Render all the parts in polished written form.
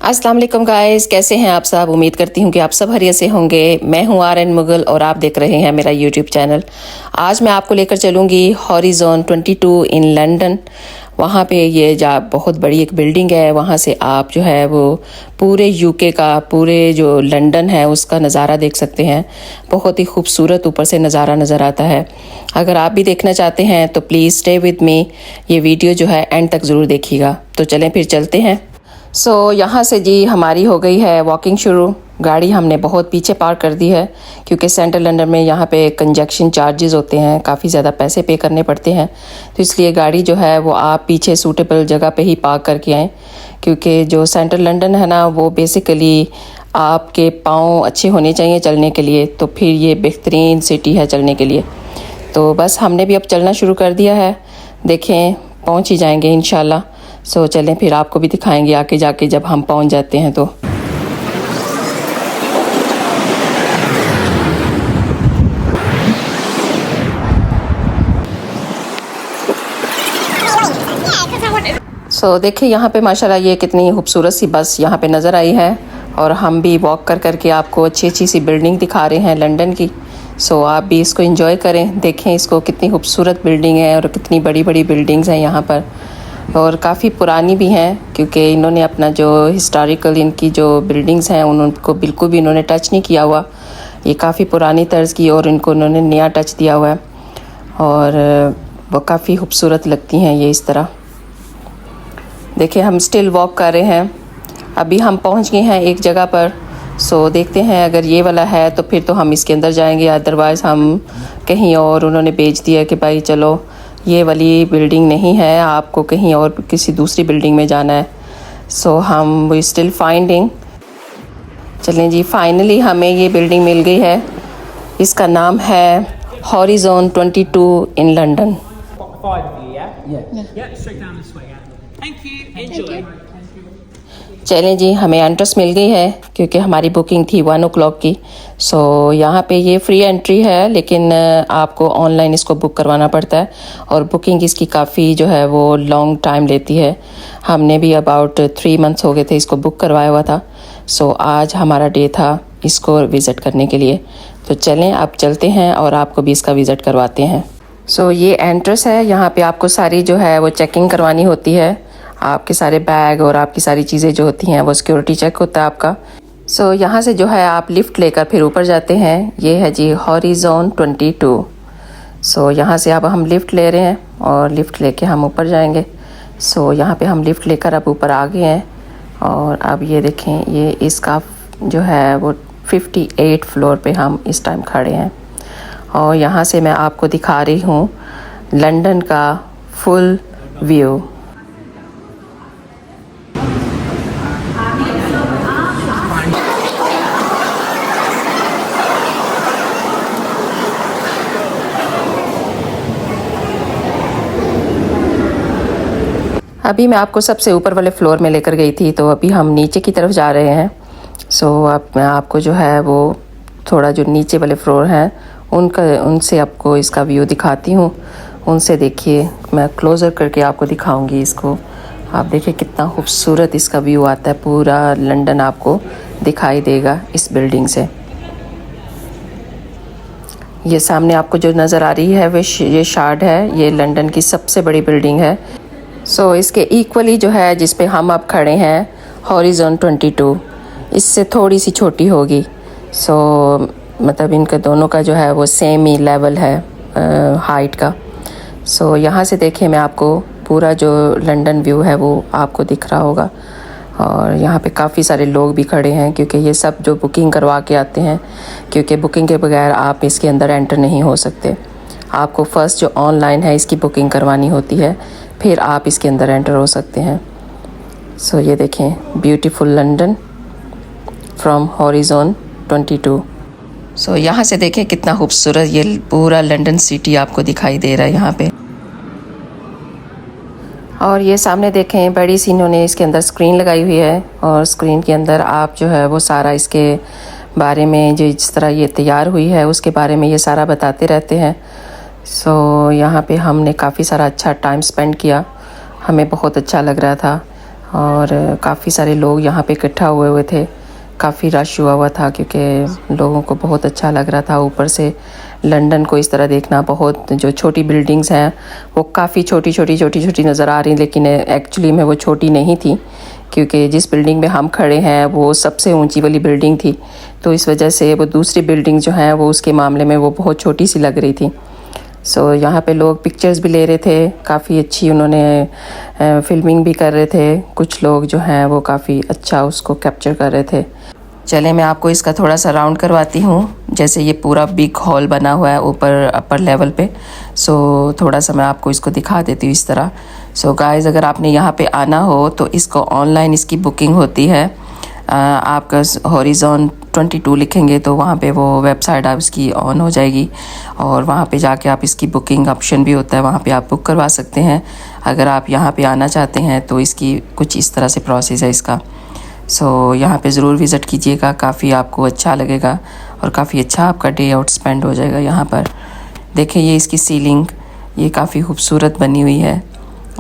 अस्सलाम वालेकुम गाइस, कैसे हैं आप सब। उम्मीद करती हूँ कि आप सब खैरियत से होंगे। मैं हूँ आर.एन. मुगल और आप देख रहे हैं मेरा यूट्यूब चैनल। आज मैं आपको लेकर चलूँगी हॉरिजॉन 22 इन लंदन। वहाँ पे ये बहुत बड़ी एक बिल्डिंग है। वहाँ से आप जो है वो पूरे यूके का, पूरे जो लंदन है उसका नज़ारा देख सकते हैं। बहुत ही खूबसूरत ऊपर से नज़ारा नज़र आता है। अगर आप भी देखना चाहते हैं तो प्लीज़ स्टे विद मी। ये वीडियो जो है एंड तक ज़रूर देखिएगा। तो चलें फिर चलते हैं। यहाँ से जी हमारी हो गई है वॉकिंग शुरू। गाड़ी हमने बहुत पीछे पार्क कर दी है क्योंकि सेंट्रल लंदन में यहाँ पे कंजक्शन चार्जेस होते हैं, काफ़ी ज़्यादा पैसे पे करने पड़ते हैं। तो इसलिए गाड़ी जो है वो आप पीछे सूटेबल जगह पे ही पार्क करके आएँ, क्योंकि जो सेंट्रल लंदन है ना वो बेसिकली आपके पाँव अच्छे होने चाहिए चलने के लिए, तो फिर ये बेहतरीन सिटी है चलने के लिए। तो बस हमने भी अब चलना शुरू कर दिया है। देखें पहुँच ही जाएंगे इंशाल्लाह। चलें फिर आपको भी दिखाएंगे आके जाके जब हम पहुंच जाते हैं तो। देखिए यहाँ पे माशाल्लाह ये कितनी खूबसूरत सी बस यहाँ पे नज़र आई है और हम भी वॉक कर करके आपको अच्छी अच्छी सी बिल्डिंग दिखा रहे हैं लंदन की। आप भी इसको एंजॉय करें, देखें इसको, कितनी खूबसूरत बिल्डिंग है और कितनी बड़ी बड़ी बिल्डिंग्स हैं यहाँ पर, और काफ़ी पुरानी भी हैं क्योंकि इन्होंने अपना जो हिस्टोरिकल इनकी जो बिल्डिंग्स हैं उनको बिल्कुल भी इन्होंने टच नहीं किया हुआ। ये काफ़ी पुरानी तर्ज की और इनको इन्होंने नया टच दिया हुआ है और वो काफ़ी खूबसूरत लगती हैं ये इस तरह। देखिए हम स्टिल वॉक कर रहे हैं। अभी हम पहुंच गए हैं एक जगह पर। देखते हैं अगर ये वाला है तो फिर तो हम इसके अंदर जाएंगे, अदरवाइज़ हम कहीं और, उन्होंने भेज दिया कि भाई चलो ये वाली बिल्डिंग नहीं है, आपको कहीं और किसी दूसरी बिल्डिंग में जाना है। हम वी स्टिल फाइंडिंग। चलें जी, फाइनली हमें ये बिल्डिंग मिल गई है। इसका नाम है हॉरिजॉन 22 इन लंदन। चलें जी, हमें एंट्रेंस मिल गई है क्योंकि हमारी बुकिंग थी 1 o'clock की। यहाँ पे ये फ्री एंट्री है, लेकिन आपको ऑनलाइन इसको बुक करवाना पड़ता है और बुकिंग इसकी काफ़ी जो है वो लॉन्ग टाइम लेती है। हमने भी अबाउट 3 months हो गए थे इसको बुक करवाया हुआ था। आज हमारा डे था इसको विज़िट करने के लिए। तो चलें अब चलते हैं और आपको भी इसका विज़िट करवाते हैं। ये एंट्रेंस है। यहाँ पे आपको सारी जो है वो चेकिंग करवानी होती है। आपके सारे बैग और आपकी सारी चीज़ें जो होती हैं वो सिक्योरिटी चेक होता है आपका। यहाँ से जो है आप लिफ्ट लेकर फिर ऊपर जाते हैं। ये है जी हॉरिजॉन 22। यहाँ से अब हम लिफ्ट ले रहे हैं और लिफ्ट लेके हम ऊपर जाएंगे। यहाँ पे हम लिफ्ट लेकर अब ऊपर आ गए हैं और अब ये देखें, ये इसका जो है वो 58 फ्लोर पे हम इस टाइम खड़े हैं और यहाँ से मैं आपको दिखा रही हूँ लंदन का फुल व्यू। अभी मैं आपको सबसे ऊपर वाले फ्लोर में लेकर गई थी, तो अभी हम नीचे की तरफ जा रहे हैं। अब मैं आपको जो है वो थोड़ा जो नीचे वाले फ्लोर हैं उनसे आपको इसका व्यू दिखाती हूँ। उनसे देखिए, मैं क्लोज़र करके आपको दिखाऊंगी इसको। आप देखिए कितना खूबसूरत इसका व्यू आता है, पूरा लंदन आपको दिखाई देगा इस बिल्डिंग से। ये सामने आपको जो नज़र आ रही है वो ये शार्ड है, ये लंदन की सबसे बड़ी बिल्डिंग है। इसके इक्वली जो है जिस पे हम अब खड़े हैं हॉरिजॉन 22, इससे थोड़ी सी छोटी होगी। मतलब इनके दोनों का जो है वो सेम ही लेवल है हाइट का। यहाँ से देखें, मैं आपको पूरा जो लंदन व्यू है वो आपको दिख रहा होगा और यहाँ पे काफ़ी सारे लोग भी खड़े हैं क्योंकि ये सब जो बुकिंग करवा के आते हैं, क्योंकि बुकिंग के बगैर आप इसके अंदर एंटर नहीं हो सकते। आपको फ़र्स्ट जो ऑनलाइन है इसकी बुकिंग करवानी होती है, फिर आप इसके अंदर एंटर हो सकते हैं। ये देखें, ब्यूटीफुल लंदन फ्रॉम हॉरिजॉन 22। यहाँ से देखें कितना खूबसूरत ये पूरा लंदन सिटी आपको दिखाई दे रहा है यहाँ पे। और ये सामने देखें, बड़ी सी इन्होंने इसके अंदर स्क्रीन लगाई हुई है और स्क्रीन के अंदर आप जो है वो सारा इसके बारे में, जो जिस तरह ये तैयार हुई है उसके बारे में ये सारा बताते रहते हैं। यहाँ पे हमने काफ़ी सारा अच्छा टाइम स्पेंड किया, हमें बहुत अच्छा लग रहा था। और काफ़ी सारे लोग यहाँ पे इकट्ठा हुए हुए थे। काफ़ी रश हुआ हुआ था क्योंकि लोगों को बहुत अच्छा लग रहा था। ऊपर से लंदन को इस तरह देखना, बहुत जो छोटी बिल्डिंग्स हैं वो काफ़ी छोटी नज़र आ रही, लेकिन एक्चुअली में वो छोटी नहीं थी क्योंकि जिस बिल्डिंग में हम खड़े हैं वो सबसे ऊंची वाली बिल्डिंग थी। तो इस वजह से वो दूसरी बिल्डिंग जो है वो उसके मामले में वो बहुत छोटी सी लग रही थी। सो यहाँ पे लोग पिक्चर्स भी ले रहे थे, काफ़ी अच्छी उन्होंने फिल्मिंग भी कर रहे थे। कुछ लोग जो हैं वो काफ़ी अच्छा उसको कैप्चर कर रहे थे। चले मैं आपको इसका थोड़ा सा राउंड करवाती हूँ। जैसे ये पूरा बिग हॉल बना हुआ है ऊपर अपर लेवल पे। सो थोड़ा सा मैं आपको इसको दिखा देती हूँ इस तरह। सो गाइस, अगर आपने यहाँ पे आना हो तो इसको ऑनलाइन इसकी बुकिंग होती है। आपका हॉरिजॉन 22 लिखेंगे तो वहाँ पे वो वेबसाइट आप इसकी ऑन हो जाएगी और वहाँ पे जाके आप इसकी बुकिंग ऑप्शन भी होता है, वहाँ पे आप बुक करवा सकते हैं। अगर आप यहाँ पे आना चाहते हैं तो इसकी कुछ इस तरह से प्रोसेस है इसका। सो यहाँ पे ज़रूर विज़िट कीजिएगा, काफ़ी आपको अच्छा लगेगा और काफ़ी अच्छा आपका डे आउट स्पेंड हो जाएगा यहाँ पर। देखिए ये इसकी सीलिंग, ये काफ़ी खूबसूरत बनी हुई है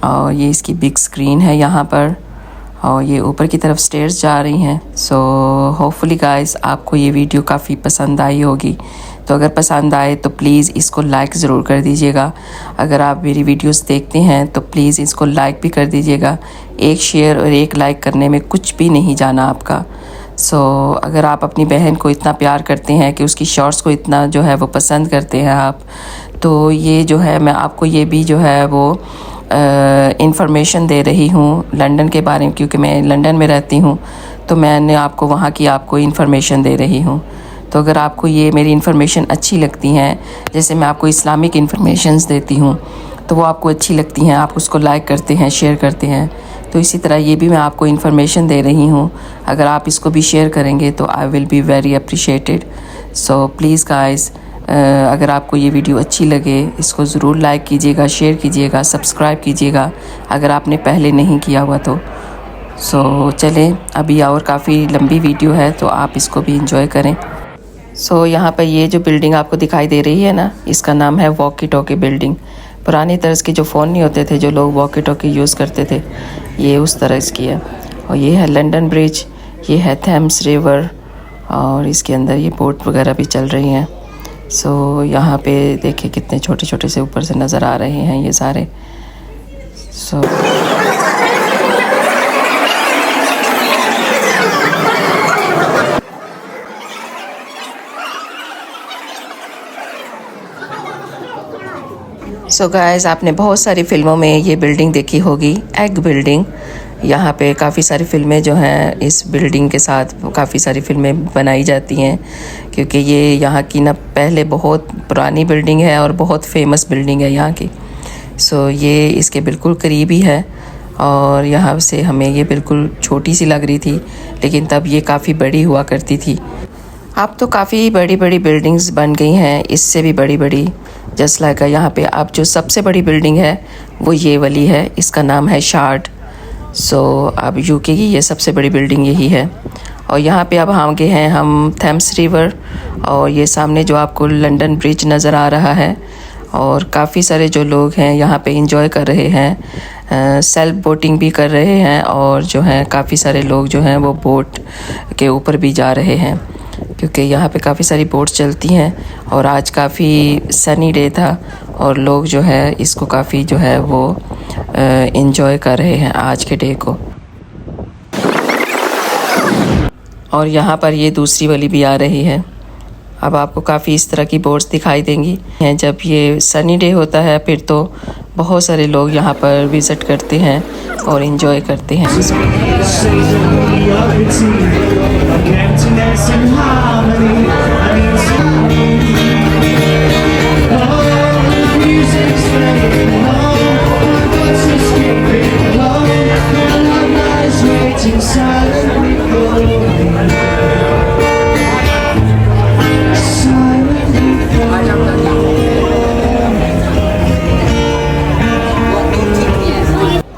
और ये इसकी बिग स्क्रीन है यहाँ पर और ये ऊपर की तरफ स्टेयर्स जा रही हैं। सो होपफुली गाइस आपको ये वीडियो काफ़ी पसंद आई होगी। तो अगर पसंद आए तो प्लीज़ इसको लाइक ज़रूर कर दीजिएगा। अगर आप मेरी वीडियोस देखते हैं तो प्लीज़ इसको लाइक भी कर दीजिएगा। एक शेयर और एक लाइक करने में कुछ भी नहीं जाना आपका। सो अगर आप अपनी बहन को इतना प्यार करते हैं कि उसकी शॉर्ट्स को इतना जो है वो पसंद करते हैं आप, तो ये जो है मैं आपको ये भी जो है वो इंफॉर्मेशन दे रही हूँ लंदन के बारे में, क्योंकि मैं लंदन में रहती हूँ तो मैंने आपको वहाँ की आपको इन्फॉर्मेशन दे रही हूँ। तो अगर आपको ये मेरी इन्फॉर्मेशन अच्छी लगती हैं, जैसे मैं आपको इस्लामिक इन्फॉर्मेशंस देती हूँ तो वो आपको अच्छी लगती हैं, आप उसको लाइक करते हैं, शेयर करते हैं, तो इसी तरह ये भी मैं आपको इन्फॉर्मेशन दे रही हूँ। अगर आप इसको भी शेयर करेंगे तो I will be very appreciated. So please guys, अगर आपको ये वीडियो अच्छी लगे इसको ज़रूर लाइक कीजिएगा, शेयर कीजिएगा, सब्सक्राइब कीजिएगा अगर आपने पहले नहीं किया हुआ तो। सो चलें, अभी और काफ़ी लंबी वीडियो है तो आप इसको भी इंजॉय करें। सो यहाँ पर ये जो बिल्डिंग आपको दिखाई दे रही है ना, इसका नाम है वॉकी टॉकी बिल्डिंग। पुरानी तर्ज के जो फ़ोन नहीं होते थे, जो लोग वॉकी टॉकी यूज़ करते थे, ये उस तरह इसकी है। और ये है लंदन ब्रिज, ये है थेम्स रिवर और इसके अंदर ये बोट वगैरह भी चल रही हैं। सो यहाँ पे देखिए कितने छोटे छोटे से ऊपर से नज़र आ रहे हैं ये सारे। सो गाइस, आपने बहुत सारी फिल्मों में ये बिल्डिंग देखी होगी, एग बिल्डिंग। यहाँ पे काफ़ी सारी फिल्में जो हैं इस बिल्डिंग के साथ काफ़ी सारी फिल्में बनाई जाती हैं, क्योंकि ये यहाँ की ना पहले बहुत पुरानी बिल्डिंग है और बहुत फेमस बिल्डिंग है यहाँ की। सो ये इसके बिल्कुल करीब ही है और यहाँ से हमें ये बिल्कुल छोटी सी लग रही थी, लेकिन तब ये काफ़ी बड़ी हुआ करती थी। अब तो काफ़ी बड़ी बड़ी बिल्डिंग्स बन गई हैं, इससे भी बड़ी बड़ी। जस्ट लाइक यहाँ पे अब जो सबसे बड़ी बिल्डिंग है वो ये वाली है, इसका नाम है शार्ड। सो अब यूके की ये सबसे बड़ी बिल्डिंग यही है। और यहाँ पे अब हम गए हैं हम थेम्स रिवर और ये सामने जो आपको लंदन ब्रिज नज़र आ रहा है और काफ़ी सारे जो लोग हैं यहाँ पे इंजॉय कर रहे हैं, सेल्फ बोटिंग भी कर रहे हैं और जो हैं काफ़ी सारे लोग जो हैं वो बोट के ऊपर भी जा रहे हैं, क्योंकि यहाँ पे काफ़ी सारी बोट्स चलती हैं और आज काफ़ी सनी डे था और लोग जो है इसको काफ़ी जो है वो एंजॉय कर रहे हैं आज के डे को। और यहाँ पर ये दूसरी वाली भी आ रही है। अब आपको काफ़ी इस तरह की बोट्स दिखाई देंगी हैं। जब ये सनी डे होता है फिर तो बहुत सारे लोग यहाँ पर विज़िट करते हैं और एंजॉय करते हैं।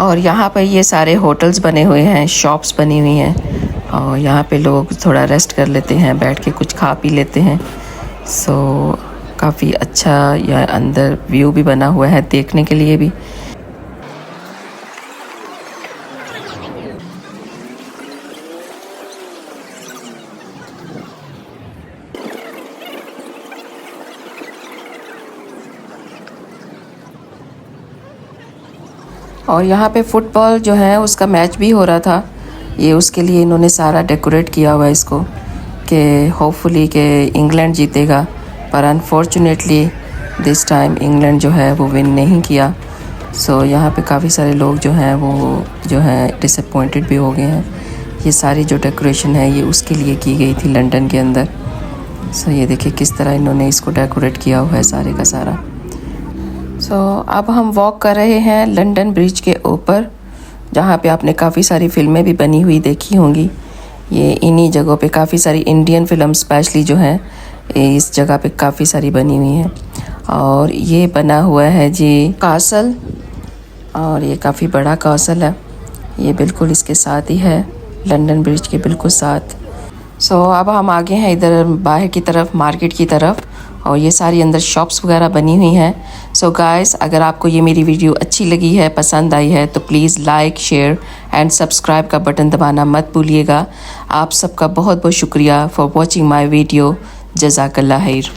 और यहाँ पर ये सारे होटल्स बने हुए हैं, शॉप्स बनी हुई हैं और यहाँ पे लोग थोड़ा रेस्ट कर लेते हैं, बैठ के कुछ खा पी लेते हैं। सो काफ़ी अच्छा यह अंदर व्यू भी बना हुआ है देखने के लिए भी। और यहाँ पे फुटबॉल जो है उसका मैच भी हो रहा था। ये उसके लिए इन्होंने सारा डेकोरेट किया हुआ है इसको, कि होपफुली कि इंग्लैंड जीतेगा, पर अनफॉर्चुनेटली दिस टाइम इंग्लैंड जो है वो विन नहीं किया। सो यहाँ पे काफ़ी सारे लोग जो हैं वो जो हैं डिसअपॉइंटेड भी हो गए हैं। ये सारी जो डेकोरेशन है ये उसके लिए की गई थी लंदन के अंदर। सो ये देखिए किस तरह इन्होंने इसको डेकोरेट किया हुआ है सारे का सारा। सो अब हम वॉक कर रहे हैं लंदन ब्रिज के ऊपर, जहाँ पे आपने काफ़ी सारी फ़िल्में भी बनी हुई देखी होंगी। ये इन्हीं जगहों पे काफ़ी सारी इंडियन फिल्म स्पेशली जो हैं इस जगह पे काफ़ी सारी बनी हुई हैं। और ये बना हुआ है जी कासल, और ये काफ़ी बड़ा कासल है। ये बिल्कुल इसके साथ ही है, लंदन ब्रिज के बिल्कुल साथ। सो अब हम आगे हैं इधर बाहर की तरफ, मार्केट की तरफ, और ये सारी अंदर शॉप्स वगैरह बनी हुई हैं। सो गाइस, अगर आपको ये मेरी वीडियो अच्छी लगी है, पसंद आई है, तो please like, share and subscribe का बटन दबाना मत भूलिएगा। आप सबका बहुत बहुत शुक्रिया फॉर वॉचिंग माई वीडियो। जज़ाकल्लाह खैर।